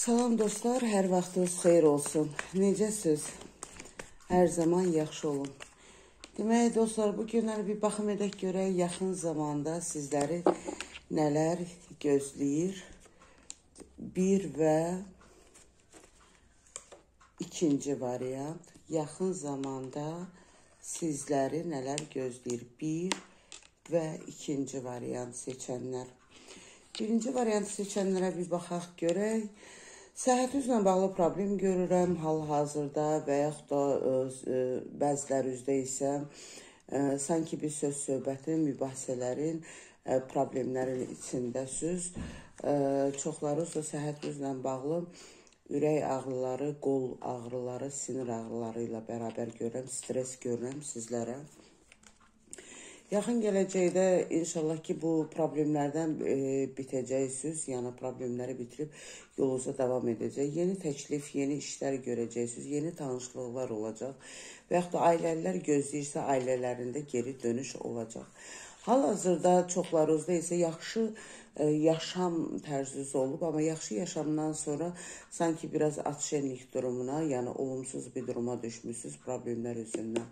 Salam dostlar, hər vaxtınız xeyir olsun. Necəsiz? Hər zaman yaxşı olun. Demək dostlar, bu günləri bir baxım edək görək, yaxın zamanda sizləri nələr gözləyir. Bir və ikinci variant. Yaxın zamanda sizləri nələr gözləyir? Bir və ikinci variant seçənlər. Birinci variant seçənlərə bir baxaq görək. Səhhətinizlə bağlı problem görürəm hal-hazırda və yaxud da bəziləri üzrə isə sanki bir söz-söhbətin, mübahisələrin, problemlərin içindəsiz. Çoxlarınız da səhhətinizlə bağlı ürək ağrıları, qol ağrıları, sinir ağrıları ilə bərabər görürəm, stres görürəm sizlərə. Yaxın gələcəkdə inşallah ki, bu problemlərdən bitəcəksiniz, yəni problemləri bitirib yolunuza davam edəcək. Yeni təklif, yeni işlər görəcəksiniz, yeni tanışlıqlar olacaq və yaxud da ailəlilər gözləyirsə ailələrində geri dönüş olacaq. Hal-hazırda çoxlarınızda isə yaxşı yaşam tərziniz olub, amma yaxşı yaşamdan sonra sanki biraz atşenlik durumuna, yəni olumsuz bir duruma düşmüşsünüz problemlər üzündən.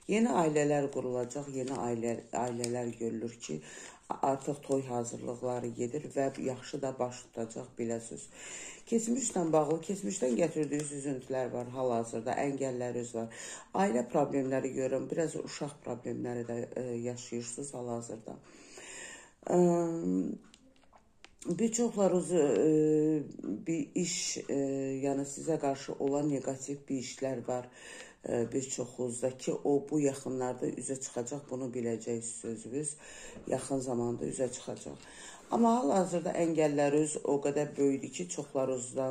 Yeni ailələr qurulacaq, yeni ailələr görülür ki, artıq toy hazırlıqları gedir və yaxşı da baş tutacaq biləsiniz. Keçmişlə bağlı, keçmişdən gətirdiyiniz üzüntülər var hal-hazırda, əngəlləriniz var. Ailə problemləri görürəm, biraz uşaq problemləri də yaşayırsınız hal-hazırda. Bir çoxlarınız bir iş, yəni sizə qarşı olan negativ bir işlər var. Bir çoxunuzda ki, o bu yaxınlarda üzə çıxacaq, bunu biləcəksiniz özünüz, yaxın zamanda üzə çıxacaq. Amma hal-hazırda əngəlləriniz o qədər böyüdür ki, çoxlarınızda,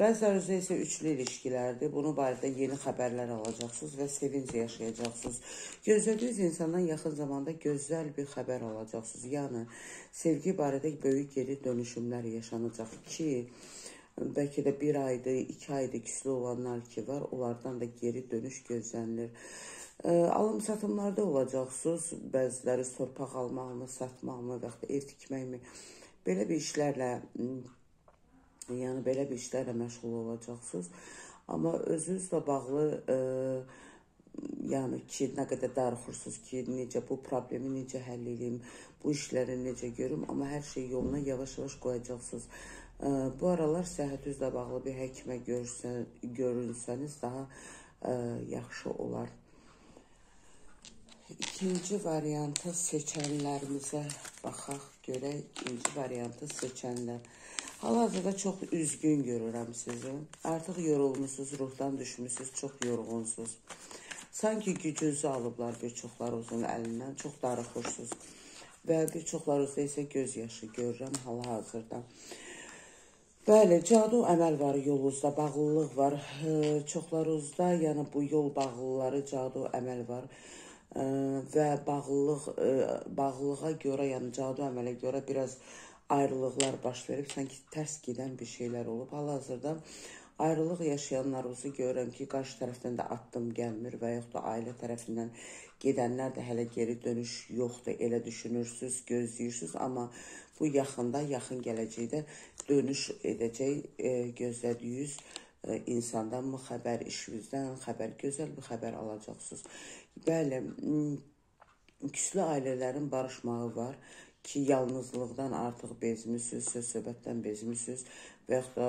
bəzilərinizdə isə üçlü ilişkilərdir. Bunun barədə yeni xəbərlər alacaqsınız və sevinc yaşayacaqsınız. Gözlədiyiniz insandan yaxın zamanda gözəl bir xəbər alacaqsınız. Yəni, sevgi barədə böyük geri dönüşümlər yaşanacaq ki, bəlkə də bir aydır, 2 aydır küslü olanlar ki var, onlardan da geri dönüş gözlənilir. Alım-satımlarda olacaqsınız, bəziləri torpaq almaqmı, satmaqmı və yaxud da ev tikməkmi, belə bir işlərlə, yəni belə bir işlərlə məşğul olacaqsınız. Amma özünüzlə bağlı, yəni ki, nə qədər darıxırsınız ki, necə bu problemi necə həll edeyim, bu işləri necə görüm, amma hər şey yoluna yavaş-yavaş qoyacaqsınız. Bu aralar səhhətinizlə bağlı bir həkimə görünsəniz daha yaxşı olar. İkinci variantı seçənlərimizə baxaq, görək, ikinci variantı seçənlər. Hal-hazırda çox üzgün görürəm sizi. Artıq yorulmuşsunuz, ruhdan düşmüşsünüz, çox yorğunsunuz. Sanki gücünüzü alıblar bir çoxlarınızın əlindən, çox darıxırsınız. Və bir çoxlarınızda isə göz yaşı görürəm hal-hazırda. Bəli, cadu əməl var yolunuzda, bağlılıq var. Çoxlarınızda, yəni bu yol bağlılıqları, cadu əməl var. Və bağlılığa görə, yəni cadu əmələ görə biraz ayrılıqlar baş verib, sanki tərs gedən bir şeylər olub. Hal-hazırda ayrılıq yaşayanlarınızı görürəm ki, qarşı tərəfdən də addım gəlmir və yaxud da ailə tərəfindən gedənlər də hələ geri dönüş yoxdur, elə düşünürsünüz, gözləyirsiniz, amma bu yaxında, yaxın gələcəkdə dönüş edəcək gözlədiyiniz insandan mı xəbər, işinizdən xəbər, gözəl bir xəbər alacaqsınız. Bəli, küslü ailələrin barışmağı var ki, yalnızlıqdan artıq bezmişsiniz, söz-söhbətdən bezmişsiniz və yaxud da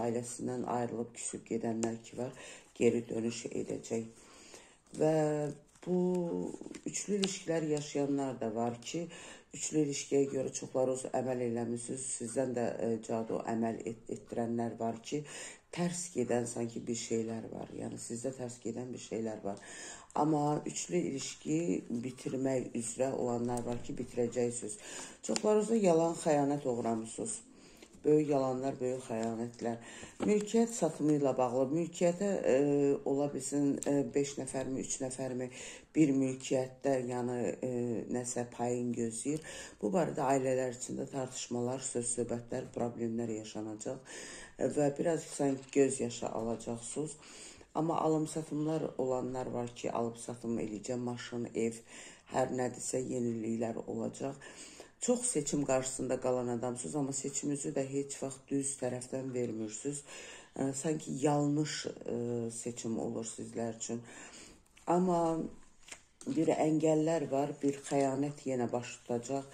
ailəsindən ayrılıb, küsüb gedənlər ki var, geri dönüş edəcək. Və bu üçlü ilişkilər yaşayanlar da var ki, üçlü ilişkiyə görə çoxlarınız əməl eləmişsiniz, sizdən də cadu əməl etdirənlər var ki, tərs gedən sanki bir şeylər var, yəni sizdə tərs gedən bir şeylər var. Amma üçlü ilişki bitirmək üzrə olanlar var ki, bitirəcəksiniz. Çoxlarınızda yalan, xəyanət uğramışsınız. Böyük yalanlar, böyük xəyanətlər. Mülkiyyət satımı ilə bağlı, mülkiyyətə ola bilsin 5 nəfərmi, 3 nəfərmi bir mülkiyyətdə, yəni nəsə payın gözləyir. Bu barədə ailələr içində tartışmalar, söz-söhbətlər, problemlər yaşanacaq və biraz sanki göz yaşı alacaqsınız. Amma alım-satımlar olanlar var ki, alıb-satım eləyəcək, maşın, ev, hər nədirsə yeniliklər olacaq. Çox seçim qarşısında qalan adamsınız, amma seçiminizi də heç vaxt düz tərəfdən vermirsiniz. Sanki yanlış seçim olur sizlər üçün. Amma bir əngəllər var, bir xəyanət yenə baş tutacaq,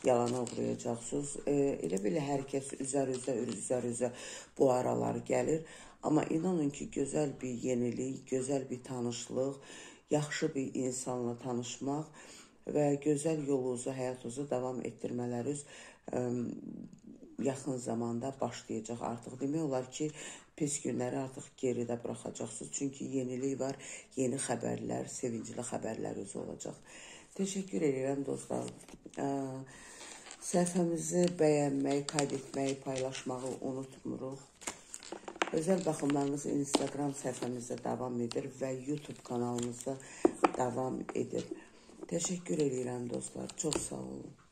yalana uğrayacaqsınız. Elə belə hər kəs üzər-üzə bu aralar gəlir. Amma inanın ki, gözəl bir yenilik, gözəl bir tanışlıq, yaxşı bir insanla tanışmaq və gözəl yolunuzu, həyatınızı davam etdirmələriniz yaxın zamanda başlayacaq. Artıq demək olar ki, pis günləri artıq geridə buraxacaqsınız. Çünki yenilik var, yeni xəbərlər, sevincli xəbərləriniz olacaq. Təşəkkür edirəm dostlar. Səhifəmizi bəyənməyi, kaydetməyi, paylaşmağı unutmuruq. Özel baxımlarımız Instagram səhifəmizdə davam edir və YouTube kanalımızda davam edir. Təşəkkür edirəm dostlar. Çox sağ olun.